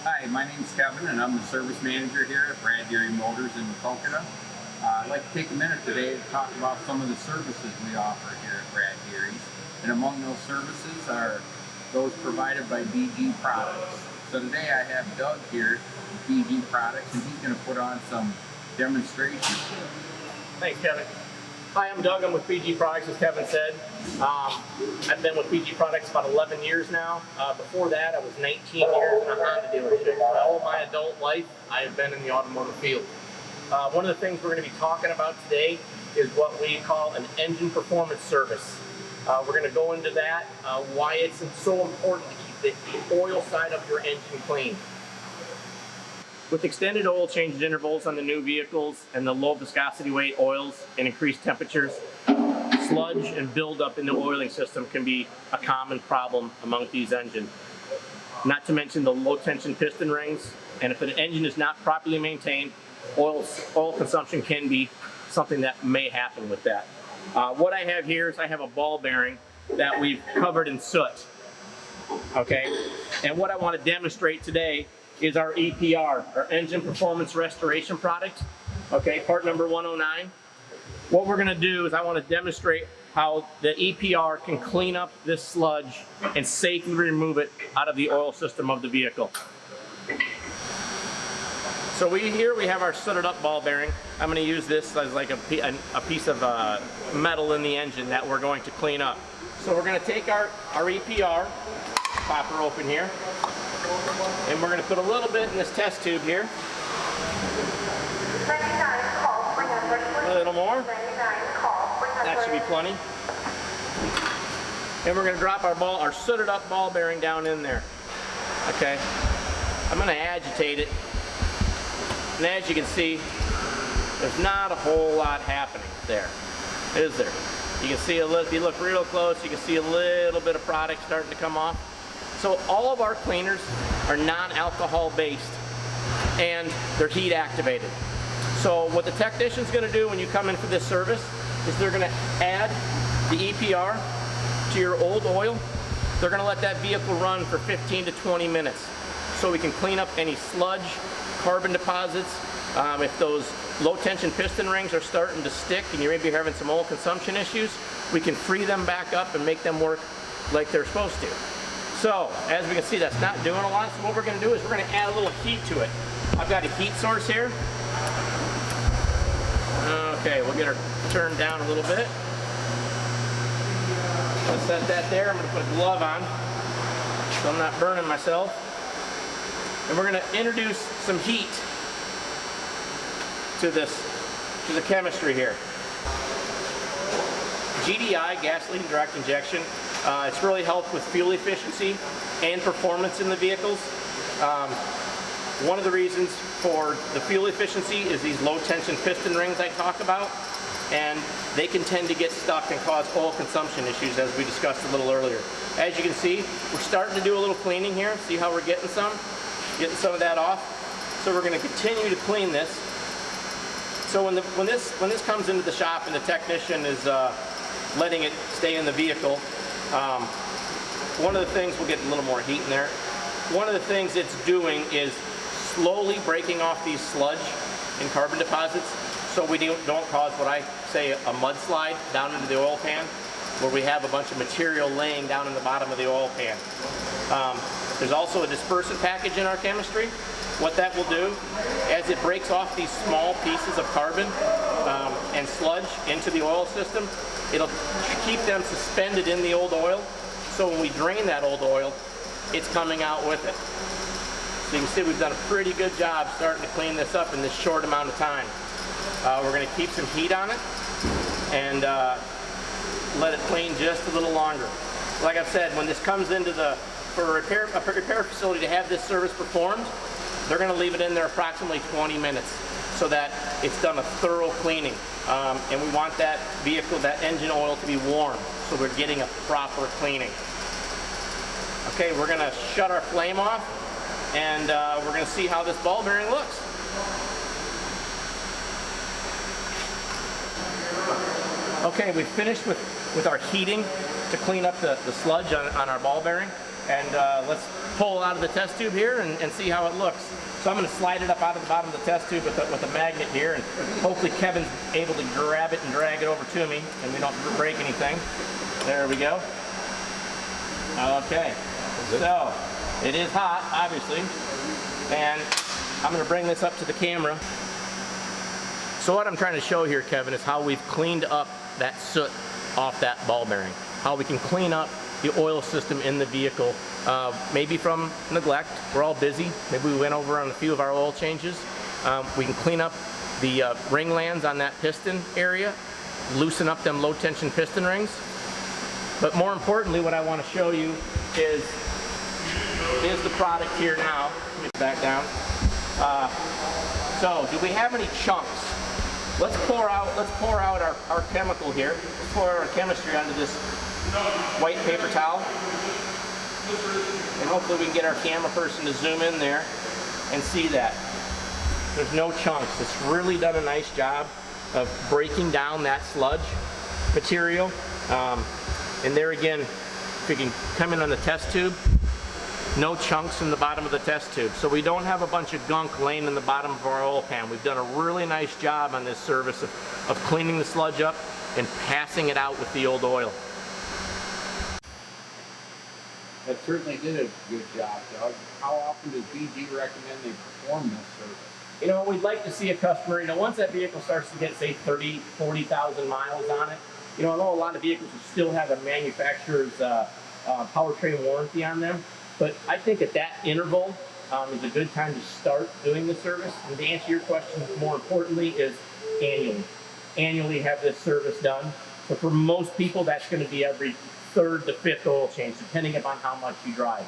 Hi, my name's Kevin, and I'm the service manager here at Brad Deery Motors in Maquoketa. I'd like to take a minute today to talk about some of the services we offer here at Brad Deery's. And among those services are those provided by BG Products. So today I have Doug here with BG Products, and he's going to put on some demonstrations. Thanks, Kevin. Hi, I'm Doug. I'm with BG Products, as Kevin said. I've been with BG Products about 11 years now. Before that, I was 19 years in a Honda dealership. All of my adult life, I have been in the automotive field. One of the things we're going to be talking about today is what we call an engine performance service. We're going to go into that, why it's so important to keep the oil side of your engine clean. With extended oil change intervals on the new vehicles and the low viscosity weight oils and increased temperatures, sludge and buildup in the oiling system can be a common problem among these engines. Not to mention the low tension piston rings, and if an engine is not properly maintained, oil consumption can be something that may happen with that. What I have here is I have a ball bearing that we've covered in soot. Okay, and what I want to demonstrate today is our EPR, our Engine Performance Restoration product. Okay, part number 109. What we're gonna do is I wanna demonstrate how the EPR can clean up this sludge and safely remove it out of the oil system of the vehicle. So here we have our sooted up ball bearing. I'm gonna use this as like a piece of metal in the engine that we're going to clean up. So we're gonna take our EPR, pop her open here, and we're going to put a little bit in this test tube here. A little more. That should be plenty. And we're going to drop our sooted up ball bearing down in there. Okay. I'm going to agitate it. And as you can see, there's not a whole lot happening there. Is there? You can see if you look real close, you can see a little bit of product starting to come off. So all of our cleaners are non-alcohol based and they're heat activated. So what the technician's going to do when you come in for this service is they're going to add the EPR to your old oil. They're going to let that vehicle run for 15 to 20 minutes so we can clean up any sludge, carbon deposits. If those low tension piston rings are starting to stick and you may be having some oil consumption issues, we can free them back up and make them work like they're supposed to. So, as we can see, that's not doing a lot, so what we're going to do is we're going to add a little heat to it. I've got a heat source here. Okay, we'll get her turned down a little bit. Let's set that there. I'm going to put a glove on so I'm not burning myself. And we're going to introduce some heat to the chemistry here. GDI, gasoline direct injection. It's really helped with fuel efficiency and performance in the vehicles. One of the reasons for the fuel efficiency is these low tension piston rings I talk about, and they can tend to get stuck and cause oil consumption issues, as we discussed a little earlier. As you can see, we're starting to do a little cleaning here. See how we're getting some of that off. So we're going to continue to clean this. So when this comes into the shop and the technician is letting it stay in the vehicle, one of the things, we'll get a little more heat in there, one of the things it's doing is slowly breaking off these sludge and carbon deposits so we don't cause what I say a mudslide down into the oil pan, where we have a bunch of material laying down in the bottom of the oil pan. There's also a dispersant package in our chemistry. What that will do, as it breaks off these small pieces of carbon and sludge into the oil system, it'll keep them suspended in the old oil, so when we drain that old oil, it's coming out with it. So you can see we've done a pretty good job starting to clean this up in this short amount of time. We're going to keep some heat on it and let it clean just a little longer. Like I've said, when this comes into for a repair facility to have this service performed, they're going to leave it in there approximately 20 minutes so that it's done a thorough cleaning. And we want that vehicle, that engine oil, to be warm, so we're getting a proper cleaning. Okay, we're going to shut our flame off, and we're going to see how this ball bearing looks. Okay, we finished with our heating to clean up the sludge on our ball bearing, and let's pull out of the test tube here and see how it looks. So I'm going to slide it up out of the bottom of the test tube with a magnet here, and hopefully Kevin's able to grab it and drag it over to me and we don't break anything. There we go. Okay, so it is hot, obviously, and I'm going to bring this up to the camera. So what I'm trying to show here, Kevin, is how we've cleaned up that soot off that ball bearing. How we can clean up the oil system in the vehicle, maybe from neglect. We're all busy. Maybe we went over on a few of our oil changes. We can clean up the ring lands on that piston area, loosen up them low tension piston rings. But more importantly, what I want to show you is the product here now. Let me back down. So do we have any chunks? Let's pour out our chemical here. Let's pour our chemistry onto this white paper towel. And hopefully we can get our camera person to zoom in there and see that. There's no chunks. It's really done a nice job of breaking down that sludge material. And there again, if we can come in on the test tube, no chunks in the bottom of the test tube. So we don't have a bunch of gunk laying in the bottom of our oil pan. We've done a really nice job on this service of cleaning the sludge up and passing it out with the old oil. That certainly did a good job, Doug. How often does BG recommend they perform this service? You know, we'd like to see a customer, once that vehicle starts to get, say, 30, 40,000 miles on it, I know a lot of vehicles will still have a manufacturer's powertrain warranty on them, but I think at that interval is a good time to start doing the service. And to answer your question, more importantly, is annually. Annually have this service done. So for most people, that's going to be every third to fifth oil change, depending upon how much you drive.